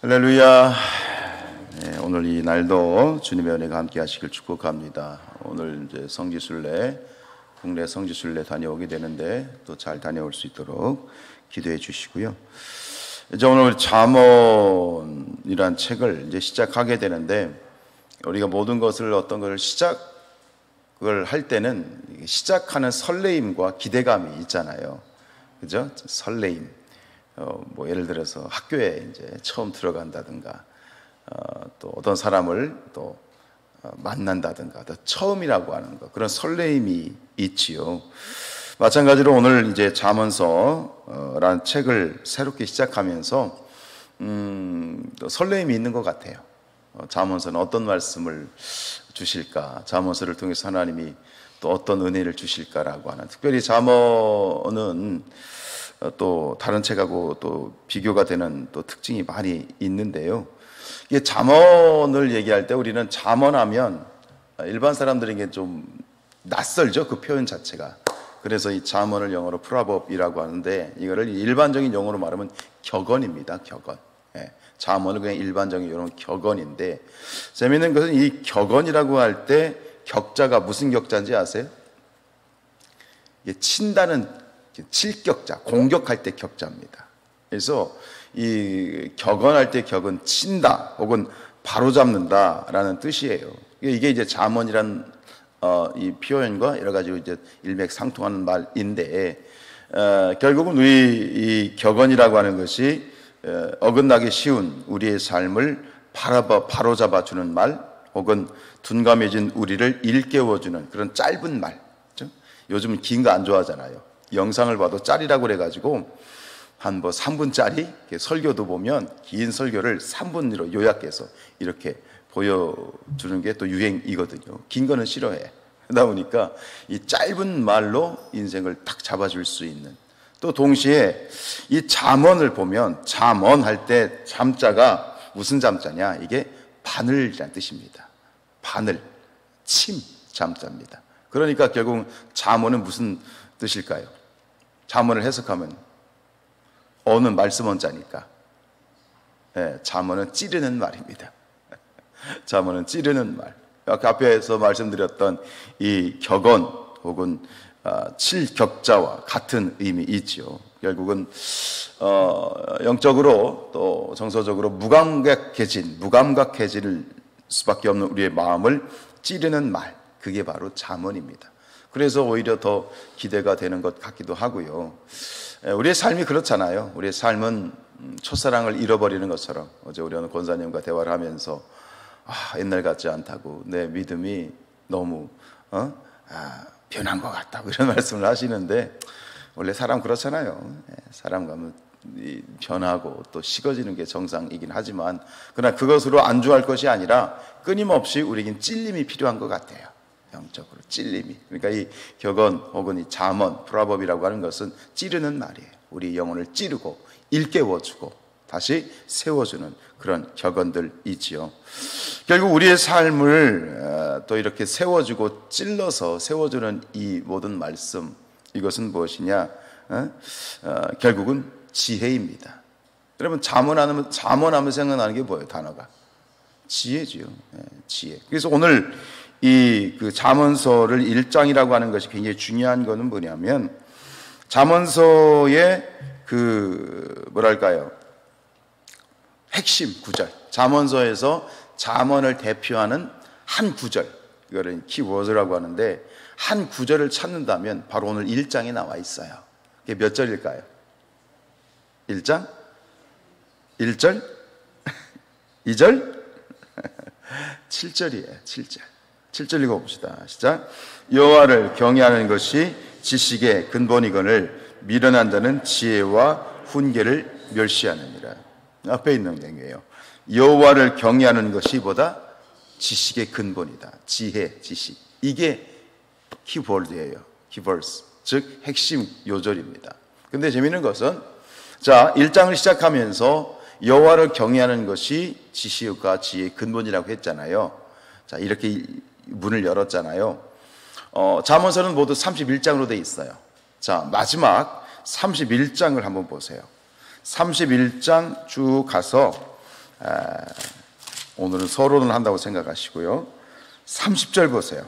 할렐루야. 네, 오늘 이 날도 주님의 은혜가 함께 하시길 축복합니다. 오늘 이제 성지순례, 국내 성지순례 다녀오게 되는데 또 잘 다녀올 수 있도록 기도해 주시고요. 이제 오늘 잠언이란 책을 이제 시작하게 되는데, 우리가 모든 것을 어떤 것을 시작을 할 때는 시작하는 설레임과 기대감이 있잖아요. 그죠? 설레임. 뭐 예를 들어서 학교에 이제 처음 들어간다든가, 또 어떤 사람을 또 만난다든가, 또 처음이라고 하는 것, 그런 설레임이 있지요. 마찬가지로 오늘 이제 잠언서라는 책을 새롭게 시작하면서 또 설레임이 있는 것 같아요. 잠언서는 어떤 말씀을 주실까? 잠언서를 통해서 하나님이 또 어떤 은혜를 주실까라고 하는, 특별히 잠언은 또 다른 책하고 또 비교가 되는 또 특징이 많이 있는데요. 이게 잠언을 얘기할 때 우리는 잠언하면 일반 사람들에게 좀 낯설죠, 그 표현 자체가. 그래서 이 잠언을 영어로 프로버브이라고 하는데, 이거를 일반적인 용어로 말하면 격언입니다. 격언. 예, 잠언은 그냥 일반적인 이런 격언인데, 재미있는 것은 이 격언이라고 할 때 격자가 무슨 격자인지 아세요? 이게 친다는 칠격자, 공격할 때 격자입니다. 그래서 이 격언할 때 격은 친다 혹은 바로잡는다라는 뜻이에요. 이게 이제 잠언이란 이 표현과 여러 가지 이제 일맥상통하는 말인데, 결국은 우리 이 격언이라고 하는 것이 어긋나기 쉬운 우리의 삶을 바로잡아주는 말, 혹은 둔감해진 우리를 일깨워주는 그런 짧은 말. 그렇죠? 요즘은 긴 거 안 좋아하잖아요. 영상을 봐도 짤이라고 그래가지고 한 3분짜리 설교도 보면 긴 설교를 3분으로 요약해서 이렇게 보여주는 게 또 유행이거든요. 긴 거는 싫어해. 그러다 보니까 이 짧은 말로 인생을 딱 잡아줄 수 있는, 또 동시에 이 잠언을 보면 잠언할 때 잠자가 무슨 잠자냐, 이게 바늘이라는 뜻입니다. 바늘, 침, 잠자입니다. 그러니까 결국 잠언은 무슨 뜻일까요? 잠언을 해석하면 어느 말씀 원자니까, 네, 잠언은 찌르는 말입니다. 잠언은 찌르는 말. 아까 앞에서 말씀드렸던 이 격언 혹은 칠격자와 같은 의미 있죠. 결국은 영적으로 또 정서적으로 무감각해질 수밖에 없는 우리의 마음을 찌르는 말, 그게 바로 잠언입니다. 그래서 오히려 더 기대가 되는 것 같기도 하고요. 우리의 삶이 그렇잖아요. 우리의 삶은 첫사랑을 잃어버리는 것처럼, 어제 우리 어느 권사님과 대화를 하면서 옛날 같지 않다고, 내 믿음이 너무 변한 것 같다고 이런 말씀을 하시는데, 원래 사람 그렇잖아요. 사람 가면 변하고 또 식어지는 게 정상이긴 하지만, 그러나 그것으로 안주할 것이 아니라 끊임없이 우리에겐 찔림이 필요한 것 같아요. 영적으로 찔림이. 그러니까 이 격언 혹은 이 잠언, 프로버브이라고 하는 것은 찌르는 말이에요. 우리 영혼을 찌르고 일깨워주고 다시 세워주는 그런 격언들이지요. 결국 우리의 삶을 또 이렇게 세워주고 찔러서 세워주는 이 모든 말씀, 이것은 무엇이냐? 결국은 지혜입니다. 여러분, 잠언하면 생각나는 게 뭐예요? 단어가 지혜지요. 지혜. 그래서 오늘 이 그 잠언서를 1장이라고 하는 것이 굉장히 중요한 것은 뭐냐면, 잠언서의 그 뭐랄까요, 핵심 구절, 잠언서에서 잠언을 대표하는 한 구절, 이거를 키워드라고 하는데, 한 구절을 찾는다면 바로 오늘 1장에 나와 있어요. 이게 몇 절일까요? 1장? 1절? 2절? 7절이에요. 7절 읽어봅시다. 시작. 여호와를 경외하는 것이 지식의 근본이거늘 미련한 자는 지혜와 훈계를 멸시하느니라. 앞에 있는 내용이에요. 여호와를 경외하는 것이 보다 지식의 근본이다. 지혜, 지식. 이게 키워드예요. 키워드, 즉 핵심 요절입니다. 근데 재미있는 것은, 자, 1장을 시작하면서 여호와를 경외하는 것이 지식과 지혜의 근본이라고 했잖아요. 자, 이렇게 문을 열었잖아요. 잠언서는 모두 31장으로 되어 있어요. 자, 마지막 31장을 한번 보세요. 31장 쭉 가서 오늘은 서론을 한다고 생각하시고요. 30절 보세요.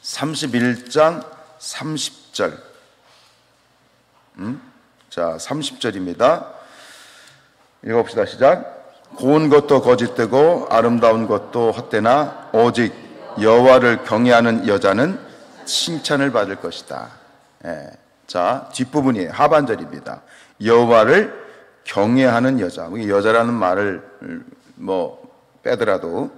31장 30절. 자, 30절입니다. 읽어봅시다. 시작. 고운 것도 거짓되고 아름다운 것도 헛되나 오직 여호와를 경외하는 여자는 칭찬을 받을 것이다. 자, 뒷부분이 하반절입니다. 여호와를 경외하는 여자. 여자라는 말을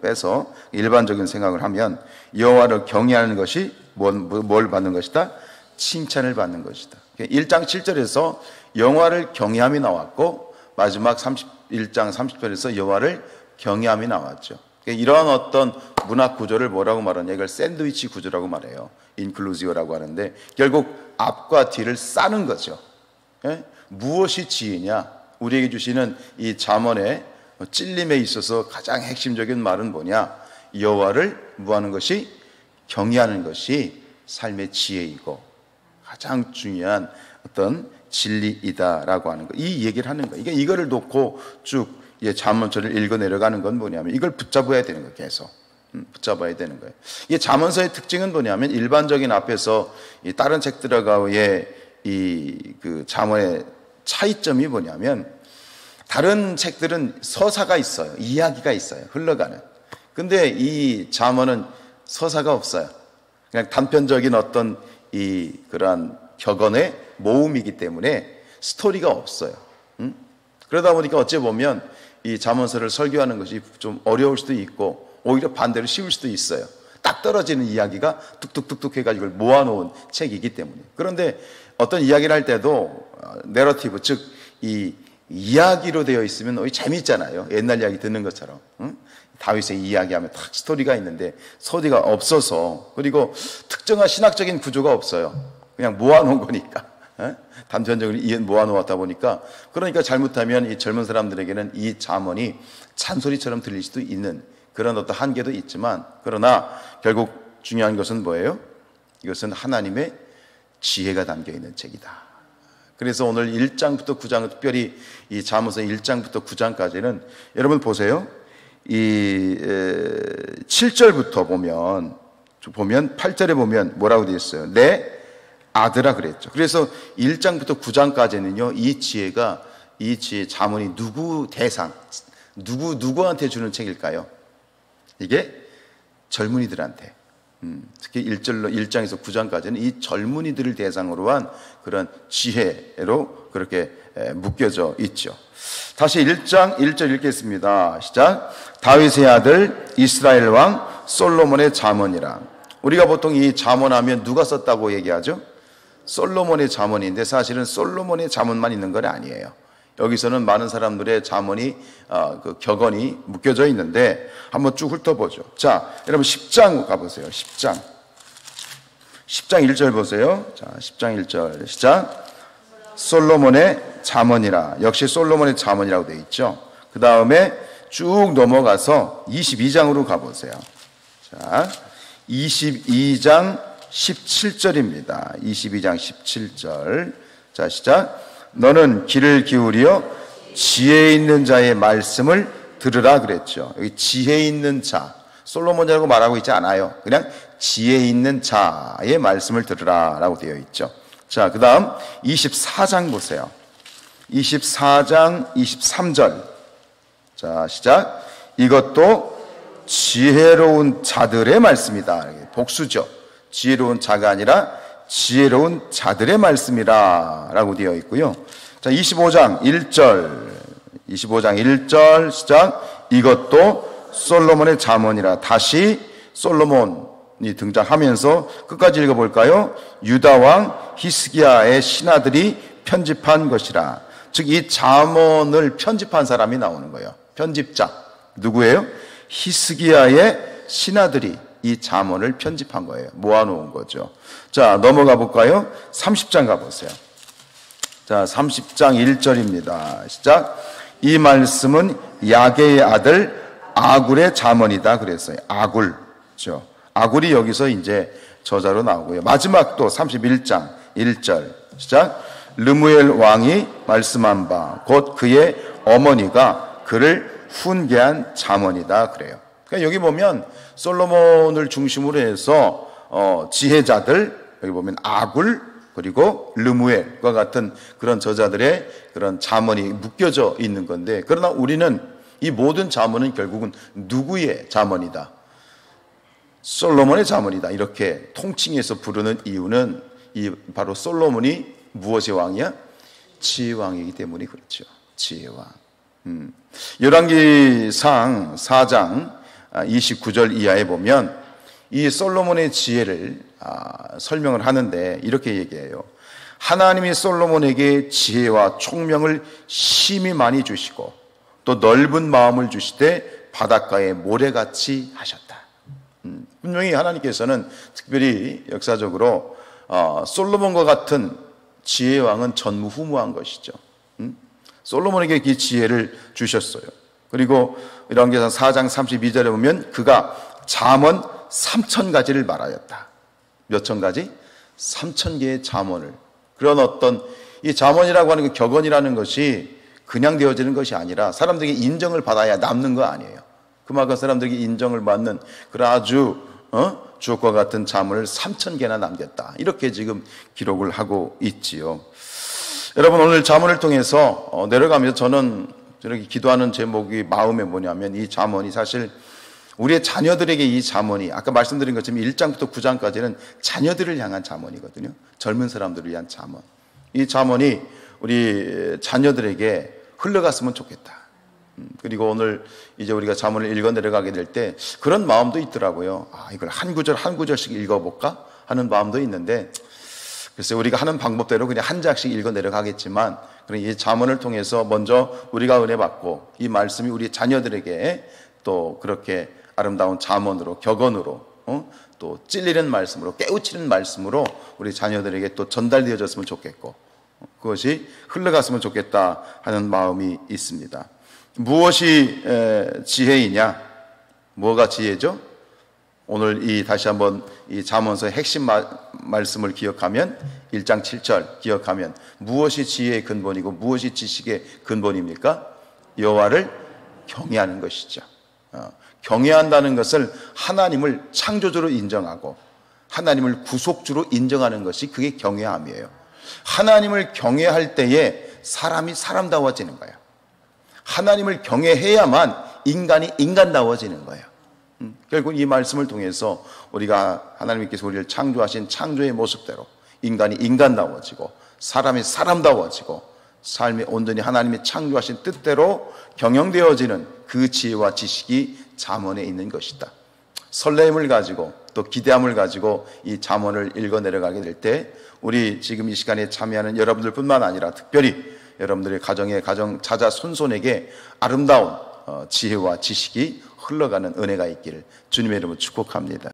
빼서 일반적인 생각을 하면 여호와를 경외하는 것이 뭘 받는 것이다? 칭찬을 받는 것이다. 1장 7절에서 여호와를 경외함이 나왔고 마지막 31장 30절에서 여호와를 경외함이 나왔죠. 이러한 어떤 문학 구조를 뭐라고 말하냐, 이걸 샌드위치 구조라고 말해요. 인클루지오라고 하는데 결국 앞과 뒤를 싸는 거죠. 무엇이 지혜냐? 우리에게 주시는 이 잠언의 찔림에 있어서 가장 핵심적인 말은 뭐냐? 여호와를 뭐하는 것이? 경외하는 것이 삶의 지혜이고 가장 중요한 어떤 진리이다라고 하는 거. 이 얘기를 하는 거예요. 이거를 놓고 쭉 잠언서를 읽어 내려가는 건 뭐냐면 이걸 붙잡아야 되는 거예요. 계속 붙잡아야 되는 거예요. 이 잠언서의 특징은 뭐냐면 일반적인 앞에서 이 다른 책들과의 그 잠언의 차이점이 뭐냐면 다른 책들은 서사가 있어요. 이야기가 있어요. 흘러가는. 근데 이 잠언은 서사가 없어요. 그냥 단편적인 어떤 그러한 격언의 모음이기 때문에 스토리가 없어요. 그러다 보니까 어찌 보면 이 잠언서를 설교하는 것이 좀 어려울 수도 있고 오히려 반대로 쉬울 수도 있어요. 딱 떨어지는 이야기가 뚝뚝뚝뚝 해가지고 모아놓은 책이기 때문에. 그런데 어떤 이야기를 할 때도 내러티브, 즉 이 이야기로 되어 있으면 재미있잖아요. 옛날 이야기 듣는 것처럼. 다윗의 이야기하면 딱 스토리가 있는데 스토리가 없어서, 그리고 특정한 신학적인 구조가 없어요. 그냥 모아놓은 거니까. 단편적으로 모아놓았다 보니까, 그러니까 잘못하면 이 젊은 사람들에게는 이 잠언이 잔소리처럼 들릴 수도 있는 그런 어떤 한계도 있지만, 그러나 결국 중요한 것은 뭐예요? 이것은 하나님의 지혜가 담겨 있는 책이다. 그래서 오늘 1장부터 9장, 특별히 이 잠언서 1장부터 9장까지는 여러분 보세요. 이 7절부터 보면 8절에 보면 뭐라고 되어 있어요? 내 아들아 그랬죠. 그래서 1장부터 9장까지는요, 이 지혜 잠언이 누구한테 주는 책일까요? 이게 젊은이들한테. 특히 1장에서 9장까지는 이 젊은이들을 대상으로 한 그런 지혜로 그렇게 묶여져 있죠. 다시 1장 1절 읽겠습니다. 시작. 다윗의 아들 이스라엘 왕 솔로몬의 잠언이라. 우리가 보통 이 잠언하면 누가 썼다고 얘기하죠? 솔로몬의 잠언인데 사실은 솔로몬의 잠언만 있는 건 아니에요. 여기서는 많은 사람들의 잠언이 그 격언이 묶여져 있는데 한번 쭉 훑어보죠. 자, 여러분 10장 가보세요. 10장 1절 보세요. 자, 10장 1절 시작. 솔로몬의 잠언이라. 역시 솔로몬의 잠언이라고 되어 있죠. 그 다음에 쭉 넘어가서 22장으로 가보세요. 자, 22장 17절입니다. 22장 17절. 자, 시작. 너는 귀를 기울여 지혜 있는 자의 말씀을 들으라 그랬죠. 여기 지혜 있는 자, 솔로몬이라고 말하고 있지 않아요. 그냥 지혜 있는 자의 말씀을 들으라 라고 되어 있죠. 자, 그 다음 24장 보세요. 24장 23절. 자, 시작. 이것도 지혜로운 자들의 말씀이다. 복수죠. 지혜로운 자가 아니라 지혜로운 자들의 말씀이라 라고 되어 있고요. 자, 25장 1절 시작. 이것도 솔로몬의 잠언이라. 다시 솔로몬이 등장하면서 끝까지 읽어볼까요? 유다왕 히스기야의 신하들이 편집한 것이라. 즉 이 잠언을 편집한 사람이 나오는 거예요. 편집자 누구예요? 히스기야의 신하들이 이 잠언을 편집한 거예요. 모아놓은 거죠. 자, 넘어가 볼까요? 30장 가보세요. 자, 30장 1절입니다. 시작. 이 말씀은 야게의 아들 아굴의 잠언이다 그랬어요. 아굴. 그렇죠? 아굴이 여기서 이제 저자로 나오고요. 마지막 또 31장 1절. 시작. 르무엘 왕이 말씀한 바 곧 그의 어머니가 그를 훈계한 잠언이다 그래요. 그러니까 여기 보면 솔로몬을 중심으로 해서 지혜자들, 여기 보면 아굴 그리고 르무엘과 같은 그런 저자들의 그런 잠언이 묶여져 있는 건데, 그러나 우리는 이 모든 잠언은 결국은 누구의 잠언이다? 솔로몬의 잠언이다. 이렇게 통칭해서 부르는 이유는 이 바로 솔로몬이 무엇의 왕이야? 지혜의 왕이기 때문에 그렇죠. 지혜의 왕. 열왕기상 4장 29절 이하에 보면 이 솔로몬의 지혜를 설명을 하는데 이렇게 얘기해요. 하나님이 솔로몬에게 지혜와 총명을 심히 많이 주시고 또 넓은 마음을 주시되 바닷가에 모래같이 하셨다. 분명히 하나님께서는 특별히 역사적으로 솔로몬과 같은 지혜의 왕은 전무후무한 것이죠. 솔로몬에게 그 지혜를 주셨어요. 그리고 열왕기상 4장 32절에 보면 그가 잠언 3,000가지를 말하였다. 몇 천 가지? 3,000개의 잠언을. 그런 어떤 이 잠언이라고 하는 그 격언이라는 것이 그냥 되어지는 것이 아니라 사람들에게 인정을 받아야 남는 거 아니에요. 그만큼 사람들에게 인정을 받는 그런 아주 주옥과 같은 잠언을 3,000개나 남겼다. 이렇게 지금 기록을 하고 있지요. 여러분, 오늘 잠언을 통해서 내려가면서 저는 저렇게 기도하는 제목이 마음에 뭐냐면, 이 잠언이 사실 우리의 자녀들에게 이 잠언이 아까 말씀드린 것처럼 1장부터 9장까지는 자녀들을 향한 잠언이거든요. 젊은 사람들을 위한 잠언. 이 잠언이 우리 자녀들에게 흘러갔으면 좋겠다. 그리고 오늘 이제 우리가 잠언을 읽어 내려가게 될 때 그런 마음도 있더라고요. 이걸 한 구절 한 구절씩 읽어볼까 하는 마음도 있는데, 글쎄 우리가 하는 방법대로 그냥 한 장씩 읽어 내려가겠지만, 이 잠언을 통해서 먼저 우리가 은혜 받고 이 말씀이 우리 자녀들에게 또 그렇게 아름다운 잠언으로, 격언으로, 또 찔리는 말씀으로, 깨우치는 말씀으로 우리 자녀들에게 또 전달되어졌으면 좋겠고, 그것이 흘러갔으면 좋겠다 하는 마음이 있습니다. 무엇이 지혜이냐? 뭐가 지혜죠? 오늘 다시 한번 이 잠언서의 핵심 말씀을 기억하면 1장 7절 기억하면 무엇이 지혜의 근본이고 무엇이 지식의 근본입니까? 여호와를 경외하는 것이죠. 경외한다는 것을 하나님을 창조주로 인정하고 하나님을 구속주로 인정하는 것이 그게 경외함이에요. 하나님을 경외할 때에 사람이 사람다워지는 거예요. 하나님을 경외해야만 인간이 인간다워지는 거예요. 결국 이 말씀을 통해서 우리가 하나님께서 우리를 창조하신 창조의 모습대로 인간이 인간다워지고 사람이 사람다워지고 삶이 온전히 하나님이 창조하신 뜻대로 경영되어지는 그 지혜와 지식이 잠언에 있는 것이다. 설렘을 가지고 또 기대함을 가지고 이 잠언을 읽어 내려가게 될 때 우리 지금 이 시간에 참여하는 여러분들뿐만 아니라 특별히 여러분들의 가정의 가정 자자 손손에게 아름다운 지혜와 지식이 흘러가는 은혜가 있기를 주님의 이름으로 축복합니다.